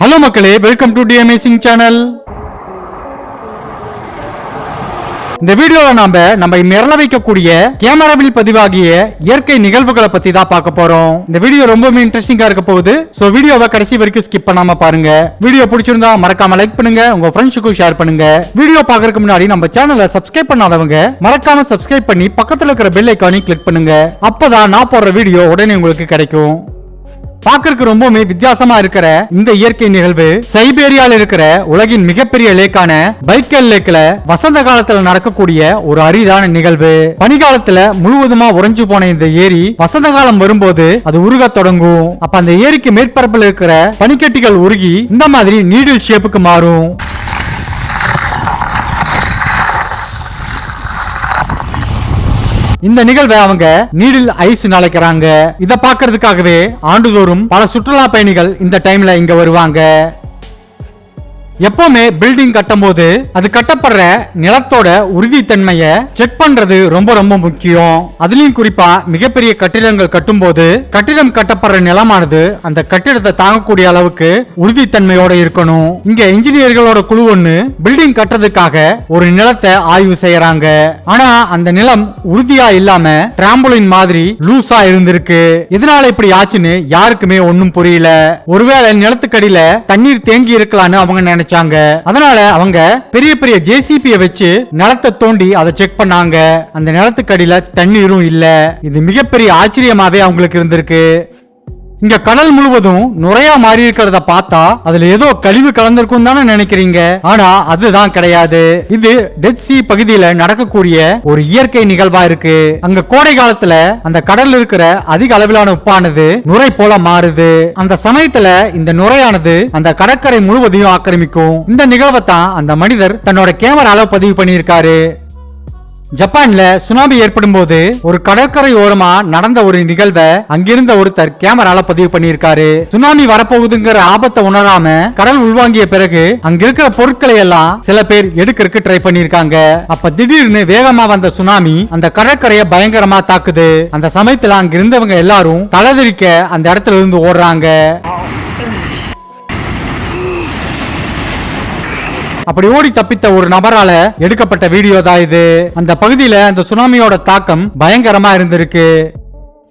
Hello மக்களே, welcome to DMazing channel. இந்த வீடியோல நம்ம மிரள வைக்கக்கூடிய கேமராவில் பதிவாகிய இயற்கை நிகழ்வுகளை பத்தி தான் பார்க்க போறோம். இந்த வீடியோ ரொம்பவே இன்ட்ரெஸ்டிங்கா இருக்க போகுது. சோ வீடியோவை கடைசி வரைக்கும் ஸ்கிப் பண்ணாம பாருங்க. வீடியோ பிடிச்சிருந்தா மறக்காம லைக் பண்ணுங்க, உங்க ஃப்ரெண்ட்ஸுக்கும் ஷேர் பண்ணுங்க. வீடியோ பார்க்கறதுக்கு முன்னாடி நம்ம சேனலை சப்ஸ்கிரைப் பண்ணாதவங்க மறக்காம சப்ஸ்கிரைப் பண்ணி பக்கத்துல இருக்கிற பெல் ஐகானை கிளிக் பண்ணுங்க. அப்பதான் நான் போடுற வீடியோ உடனே உங்களுக்கு கிடைக்கும். பாக்குறதுக்கு ரொம்பவுமே வித்தியாசமா இருக்கிற இந்த இயற்கை நிகழ்வு சைபேரியால இருக்கிற உலகின் மிகப்பெரிய லேக்கான பைக்கல் லேக்ல வசந்த காலத்துல நடக்கக்கூடிய ஒரு அரிதான நிகழ்வு. பனிகாலத்துல முழுவதுமா உறைஞ்சு போன இந்த ஏரி வசந்த காலம் வரும்போது அது உருக தொடங்கும். அப்ப அந்த ஏரிக்கு மேற்பரப்பில் இருக்கிற பனிக்கட்டிகள் உருகி இந்த மாதிரி நீடில் ஷேப்புக்கு மாறும். இந்த நிகழ்வை அவங்க நீடில் ஐஸ் அழைக்கிறாங்க. இத பாக்குறதுக்காகவே ஆண்டுதோறும் பல சுற்றுலா பயணிகள் இந்த டைம்ல இங்க வருவாங்க. எப்பவுமே பில்டிங் கட்டும் போது அது கட்டப்படுற நிலத்தோட உறுதித்தன்மையை செக் பண்றது ரொம்ப ரொம்ப முக்கியம். அதுலயும் குறிப்பா மிகப்பெரிய கட்டிடங்கள் கட்டும் போது கட்டிடம் கட்டப்படுற நிலமானது அந்த கட்டிடத்தை தாங்கக்கூடிய அளவுக்கு உறுதித்தன்மையோட இருக்கணும். இங்க இன்ஜினியர்களோட குழு ஒண்ணு பில்டிங் கட்டுறதுக்காக ஒரு நிலத்தை ஆய்வு செய்யறாங்க. ஆனா அந்த நிலம் உறுதியா இல்லாம டிராம்போலின் மாதிரி லூசா இருந்திருக்கு. இதனால இப்படி ஆச்சுன்னு யாருக்குமே ஒன்னும் புரியல. ஒருவேளை நிலத்துக்கடியில தண்ணீர் தேங்கி இருக்கலாம்னு அவங்க நினைச்சாங்க. அதனால அவங்க பெரிய பெரிய ஜேசிபியை வச்சு நிலத்தை தோண்டி அதை செக் பண்ணாங்க. அந்த நிலத்துக்கடியில தண்ணீரும் இல்ல. இது மிகப்பெரிய ஆச்சரியமாவே அவங்களுக்கு இருந்திருக்கு. இங்க கடல் முழுவதும் நுரையா மாறி இருக்கிறத பார்த்தா அதுல ஏதோ கழிவு கலந்திருக்கும் தானே நினைக்கிறீங்க. ஆனா அதுதான் கிடையாது. இது டெட் சி பகுதியில நடக்கக்கூடிய ஒரு இயற்கை நிகழ்வா இருக்கு. அங்க கோடை காலத்துல அந்த கடல்ல இருக்கிற அதிக அளவிலான உப்பானது நுரை போல மாறுது. அந்த சமயத்துல இந்த நுரையானது அந்த கடற்கரை முழுவதையும் ஆக்கிரமிக்கும். இந்த நிகழ்வை தான் அந்த மனிதர் தன்னோட கேமரால பதிவு பண்ணியிருக்காரு. ஜப்பான்ல சுனாமி ஏற்படும் போது ஒரு கடற்கரை ஓரமா நடந்த ஒரு நிகழ்வை அங்கிருந்த ஒருத்தர் கேமரால பதிவு பண்ணியிருக்காரு. சுனாமி வரப்போகுதுங்கிற ஆபத்தை உணராம கடல் உள்வாங்கிய பிறகு அங்க இருக்கிற பொருட்களை எல்லாம் சில பேர் எடுக்கிறதுக்கு ட்ரை பண்ணிருக்காங்க. அப்ப திடீர்னு வேகமா வந்த சுனாமி அந்த கடற்கரையை பயங்கரமா தாக்குது. அந்த சமயத்துல அங்க இருந்தவங்க எல்லாரும் தலைதிரிக்க அந்த இடத்துல இருந்து ஓடுறாங்க. அப்படி ஓடி தப்பித்த ஒரு நபரால எடுக்கப்பட்ட வீடியோ தான் இது. அந்த பகுதியில அந்த சுனாமியோட தாக்கம் பயங்கரமா இருந்திருக்கு.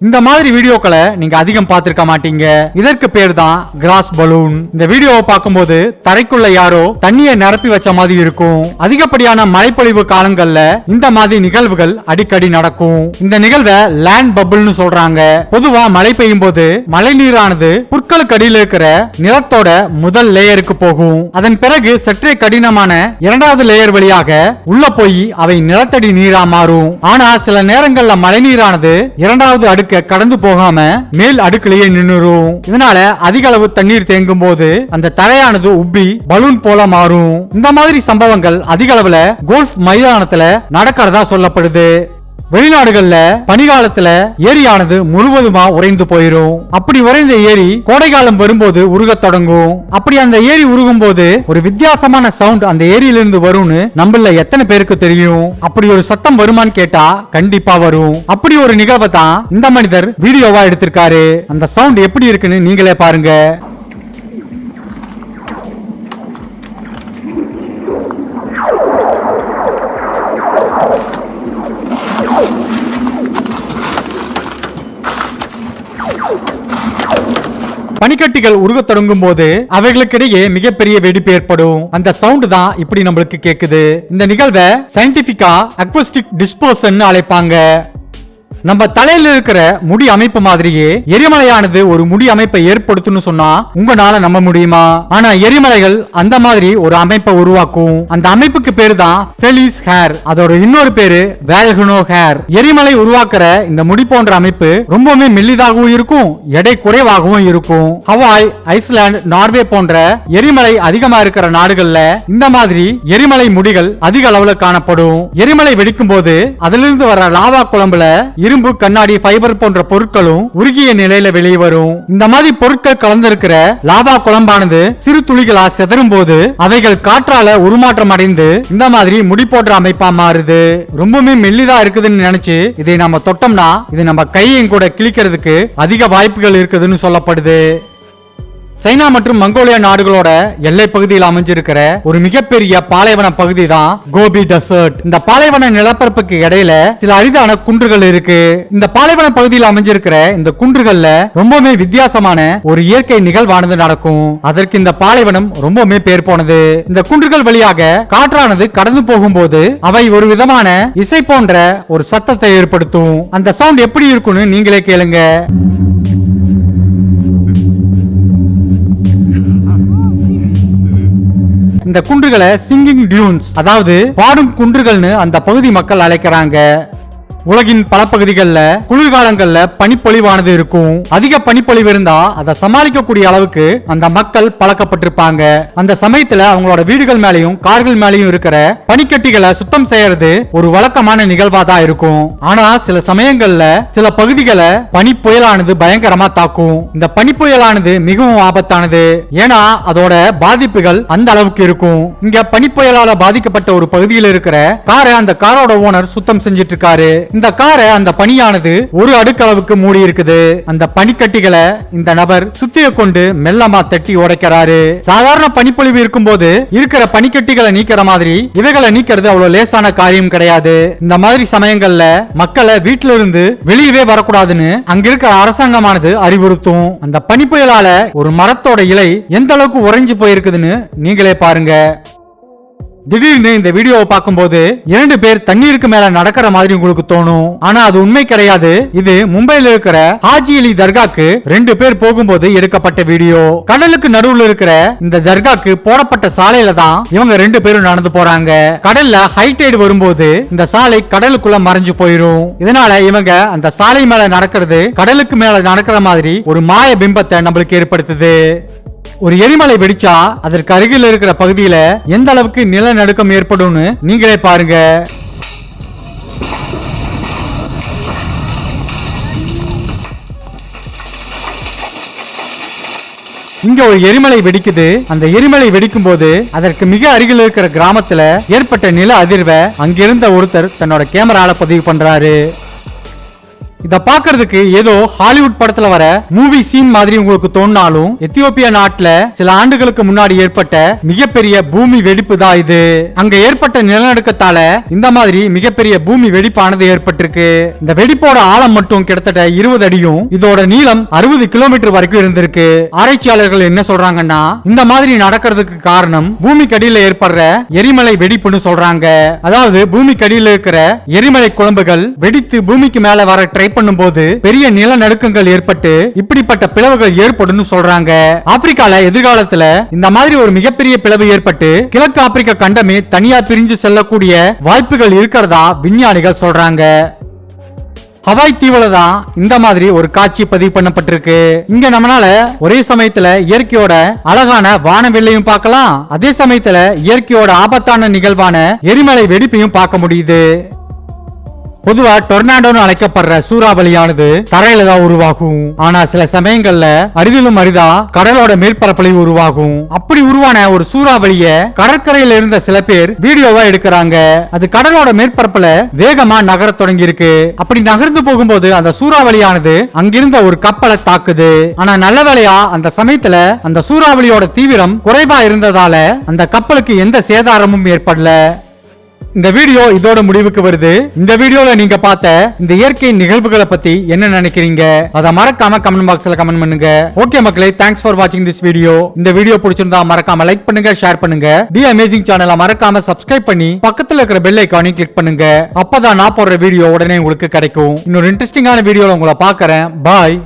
இந்த மாதிரி வீடியோக்களை நீங்க அதிகம் பார்த்திருக்க மாட்டீங்க. இதற்கு பேர் தான் கிராஸ் பலூன். இந்த வீடியோவை பார்க்கும்போது தரைக்குள்ள யாரோ தண்ணியை நிரப்பி வச்ச மாதிரி இருக்கும். அதிகப்படியான மழைப்பொழிவு காலங்கள்ல இந்த மாதிரி நிகழ்வுகள் அடிக்கடி நடக்கும். இந்த நிகழ்வை லேண்ட் பபிள்னு சொல்றாங்க. பொதுவா மழை பெய்யும் போது மழை நீரானது புற்களுக்கு அடியில் இருக்கிற நிலத்தோட முதல் லேயருக்கு போகும். அதன் பிறகு சற்றே கடினமான இரண்டாவது லேயர் வழியாக உள்ள போய் அவை நிலத்தடி நீரா மாறும். ஆனா சில நேரங்கள்ல மழை நீரானது இரண்டாவது அடுக்கு கடந்து போகாம மேல் அடுக்கிலேயே நின்னுரும். இதனால அதிக அளவு தண்ணீர் தேங்கும் போது அந்த தரையானது உப்பி பலூன் போல மாறும். இந்த மாதிரி சம்பவங்கள் அதிக அளவுல கோல்ஃப் மைதானத்துல நடக்கிறதா சொல்லப்படுது. வெளிநாடுகள்ல பனிகாலத்துல ஏரியானது முழுவதுமா உறைந்து போயிரும். அப்படி உறைந்த ஏரி கோடைகாலம் வரும்போது உருக தொடங்கும். அப்படி அந்த ஏரி உருகும் போது ஒரு வித்தியாசமான சவுண்ட் அந்த ஏரியிலிருந்து வரும்னு நம்மள எத்தனை பேருக்கு தெரியும்? அப்படி ஒரு சத்தம் வருமான்னு கேட்டா கண்டிப்பா வரும். அப்படி ஒரு நிகழ்வை தான் இந்த மனிதர் வீடியோவா எடுத்திருக்காரு. அந்த சவுண்ட் எப்படி இருக்குன்னு நீங்களே பாருங்க. பனிக்கட்டிகள் உருக தொடங்கும் போது அவைகளுக்கிடையே மிகப்பெரிய வெடிப்பு ஏற்படும். அந்த சவுண்ட் தான் இப்படி நம்மளுக்கு கேக்குது. இந்த நிகழ்வை சயின்டிபிக்கா அக்வஸ்டிக் டிஸ்போசன் அழைப்பாங்க. நம்ம தலையில இருக்கிற முடி அமைப்பு மாதிரியே எரிமலையானது ஒரு முடி அமைப்பை ஏற்படுத்தும் சொன்னா உங்களால நம்ப முடியுமா? ஆனா எரிமலைகள் அந்த மாதிரி ஒரு அமைப்பை உருவாக்கும். அந்த அமைப்புக்கு பேரு தான் ஃபெலிஸ் ஹேர். அதோட இன்னொரு பேரு வேல்கனோ ஹேர். எரிமலை உருவாக்குற இந்த முடி போன்ற அமைப்பு ரொம்பவே மெல்லிதாகவும் இருக்கும், எடை குறைவாகவும் இருக்கும். ஹவாய், ஐஸ்லாந்து, நார்வே போன்ற எரிமலை அதிகமா இருக்கிற நாடுகள்ல இந்த மாதிரி எரிமலை முடிகள் அதிக அளவுல காணப்படும். எரிமலை வெடிக்கும் போது அதிலிருந்து வர லாவா குழம்புல இரும்பு, கண்ணாடி, ஃபைபர் போன்ற பொருட்களும் உருகிய நிலையில வெளியே வரும். இந்த மாதிரி பொருட்கள் கலந்திருக்கிற லாவா குழம்பானது சிறு துளிகளா சிதறும் போது அவைகள் காற்றால உருமாற்றம் அடைந்து இந்த மாதிரி முடி போன்ற அமைப்பா மாறுது. ரொம்பவே மெல்லிதா இருக்குதுன்னு நினைச்சு இதை நம்ம தொட்டோம்னா இது நம்ம கையையும் கூட கிழிக்கிறதுக்கு அதிக வாய்ப்புகள் இருக்குதுன்னு சொல்லப்படுது. சைனா மற்றும் மங்கோலியா நாடுகளோட எல்லை பகுதியில் அமைஞ்சிருக்கிற ஒரு மிகப்பெரிய பாலைவன பகுதி தான் கோபி டெசர்ட். இந்த பாலைவன நிலப்பரப்புக்கு இடையில சில அரிதான குன்றுகள் இருக்கு. இந்த பாலைவன பகுதியில் அமைஞ்சிருக்கிற இந்த குன்றுகள்ல ரொம்பவே வித்தியாசமான ஒரு இயற்கை நிகழ்வானது நடக்கும். அதற்கு இந்த பாலைவனம் ரொம்பவே பேர் போனது. இந்த குன்றுகள் வழியாக காற்றானது கடந்து போகும்போது அவை ஒரு விதமான இசை போன்ற ஒரு சத்தத்தை ஏற்படுத்தும். அந்த சவுண்ட் எப்படி இருக்கும்னு நீங்களே கேளுங்க. இந்த குன்றுகளை சிங்கிங் டியூன்ஸ், அதாவது பாடும் குன்றுகள்னு அந்த பகுதி மக்கள் அழைக்கிறாங்க. உலகின் பல பகுதிகளில் குளிர்காலங்கள்ல பனிப்பொழிவானது இருக்கும். அதிக பனிப்பொழிவு இருந்தா அதை சமாளிக்கக்கூடிய அளவுக்கு அந்த மக்கள் பழக்கப்பட்டிருப்பாங்க. அந்த சமயத்துல அவங்களோட வீடுகள் மேலையும் கார்கள் மேலையும் இருக்கிற பனிக்கட்டிகளை சுத்தம் செய்யறது ஒரு வழக்கமான நிகழ்வா தான் இருக்கும். ஆனா சில சமயங்கள்ல சில பகுதிகளை பனி புயலானது பயங்கரமா தாக்கும். இந்த பனி புயலானது மிகவும் ஆபத்தானது. ஏன்னா அதோட பாதிப்புகள் அந்த அளவுக்கு இருக்கும். இங்க பனி புயலால பாதிக்கப்பட்ட ஒரு பகுதியில் இருக்கிற காரை அந்த காரோட ஓனர் சுத்தம் செஞ்சிட்டு இருக்காரு. இந்த காரை அந்த பனியானது ஒரு அடுக்களவுக்கு மூடி இருக்குது. அந்த பனிக்கட்டிகளை இந்த நபர் சுத்திய கொண்டு மெல்லமா தட்டி உடைக்கிறாரு. சாதாரண பனிப்பொழிவு இருக்கும் போது இருக்கிற பனிக்கட்டிகளை நீக்கிற மாதிரி இவைகளை நீக்கிறது அவ்வளவு லேசான காரியம் கிடையாது. இந்த மாதிரி சமயங்கள்ல மக்களை வீட்டில இருந்து வெளியவே வரக்கூடாதுன்னு அங்க இருக்கிற அரசாங்கமானது அறிவுறுத்தும். அந்த பனி புயலால ஒரு மரத்தோட இலை எந்த அளவுக்கு உறைஞ்சு போயிருக்குதுன்னு நீங்களே பாருங்க. திடீர்னு இந்த வீடியோவை பார்க்கும்போது 2 பேர் தண்ணீருக்கு மேல நடக்கிற மாதிரி உங்களுக்கு தோணும். ஆனா அது உண்மை கிடையாது. இது மும்பையில் இருக்கிற ஹாஜி அலி தர்காக்கு 2 பேர் போகும்போது எடுக்கப்பட்ட வீடியோ. கடலுக்கு நடுவுல இருக்கிற இந்த தர்காக்கு போடப்பட்ட சாலையில தான் இவங்க 2 பேரும் நடந்து போறாங்க. கடல்ல ஹை டைடு வரும்போது இந்த சாலை கடலுக்குள்ள மறைஞ்சு போயிரும். இதனால இவங்க அந்த சாலை மேல நடக்கிறது கடலுக்கு மேல நடக்கிற மாதிரி ஒரு மாய பிம்பத்தை நம்மளுக்கு ஏற்படுத்துது. ஒரு எரிமலை வெடிச்சா அதற்கு அருகில் இருக்கிற பகுதியில எந்த அளவுக்கு நிலநடுக்கம் ஏற்படும்னு நீங்களே பாருங்க. இங்க ஒரு எரிமலை வெடிக்குது. அந்த எரிமலை வெடிக்கும் போது அதற்கு மிக அருகில் இருக்கிற கிராமத்துல ஏற்பட்ட நில அதிர்வை அங்கிருந்த ஒருத்தர் தன்னோட கேமரால பதிவு பண்றாரு. இத பாக்குறதுக்கு ஏதோ ஹாலிவுட் படத்துல வர மூவி சீன் மாதிரி உங்களுக்கு தோணினாலும் எத்தியோப்பியா நாட்டுல சில ஆண்டுகளுக்கு முன்னாடி ஏற்பட்ட மிகப்பெரிய பூமி வெடிப்பு தான் இது. அங்க ஏற்பட்ட நிலநடுக்கத்தால இந்த மாதிரி மிகப்பெரிய பூமி வெடிப்பானது ஏற்பட்டிருக்கு. இந்த வெடிப்போட ஆழம் மட்டும் கிட்டத்தட்ட 20 அடியும் இதோட நீளம் 60 கிலோமீட்டர் வரைக்கும் இருந்திருக்கு. ஆராய்ச்சியாளர்கள் என்ன சொல்றாங்கன்னா இந்த மாதிரி நடக்கிறதுக்கு காரணம் பூமிக்கு அடியில ஏற்படுற எரிமலை வெடிப்புன்னு சொல்றாங்க. அதாவது பூமிக்கு அடியில இருக்கிற எரிமலை குழம்புகள் வெடித்து பூமிக்கு மேல வர ட்ரை பண்ணும்போது பெரிய நிலநடுக்கங்கள் ஏற்பட்டு இப்படிப்பட்ட பிளவுகள் ஏற்படும் சொல்றாங்க. ஆப்பிரிக்கால எதிர்காலத்துல இந்த மாதிரி ஒரு மிகப்பெரிய பிளவு ஏற்பட்டு கிழக்கு ஆப்பிரிக்கா கண்டமே தனியா பிரிஞ்சு செல்லக்கூடிய வாய்ப்புகள் இருக்கிறதா விஞ்ஞானிகள் சொல்றாங்க. ஹவாய் தீவுல தான் இந்த மாதிரி ஒரு காட்சி பதிவு பண்ணப்பட்டிருக்கு. இங்க நம்மளால ஒரே சமயத்துல இயற்கையோட அழகான வானவெல்லையும் பார்க்கலாம், அதே சமயத்துல இயற்கையோட ஆபத்தான நிகழ்வான எரிமலை வெடிப்பையும் பார்க்க முடியுது. பொதுவா டொர்னாடோன்னு அழைக்கப்படுற சூறாவளியானது தரையில தான் உருவாகும். ஆனா சில சமயங்கள்ல அரிதிலும் அரிதா கடலோட மேற்பரப்பில் உருவாகும். அப்படி உருவான ஒரு சூறாவளிய கடற்கரையில இருந்த சில பேர் வீடியோவா எடுக்கிறாங்க. அது கடலோட மேற்பரப்புல வேகமா நகர தொடங்கி இருக்கு. அப்படி நகர்ந்து போகும்போது அந்த சூறாவளியானது அங்கிருந்த ஒரு கப்பலை தாக்குது. ஆனா நல்ல வேளையா அந்த சமயத்துல அந்த சூறாவளியோட தீவிரம் குறைவா இருந்ததால அந்த கப்பலுக்கு எந்த சேதாரமும் ஏற்படல. இந்த வீடியோ இதோட முடிவுக்கு வருது. இந்த வீடியோல நீங்க பார்த்த இந்த இயற்கை நிகழ்வுகளை பத்தி என்ன நினைக்கிறீங்க அத மறக்காம கமெண்ட் பாக்ஸ்ல கமெண்ட் பண்ணுங்க. ஓகே மக்களே, தேங்க்ஸ் ஃபார் வாட்சிங் திஸ் வீடியோ. இந்த வீடியோ பிடிச்சிருந்தா மறக்காம லைக் பண்ணுங்க, ஷேர் பண்ணுங்க. தி அமேசிங் சேனலை மறக்காம சப்ஸ்கிரைப் பண்ணி பக்கத்துல இருக்கிற பெல் ஐகானை கிளிக் பண்ணுங்க. அப்பதான் நான் போடுற வீடியோ உடனே உங்களுக்கு கிடைக்கும். இன்னொரு இன்ட்ரெஸ்டிங்கான வீடியோல உங்களை பார்க்கறேன். பாய்.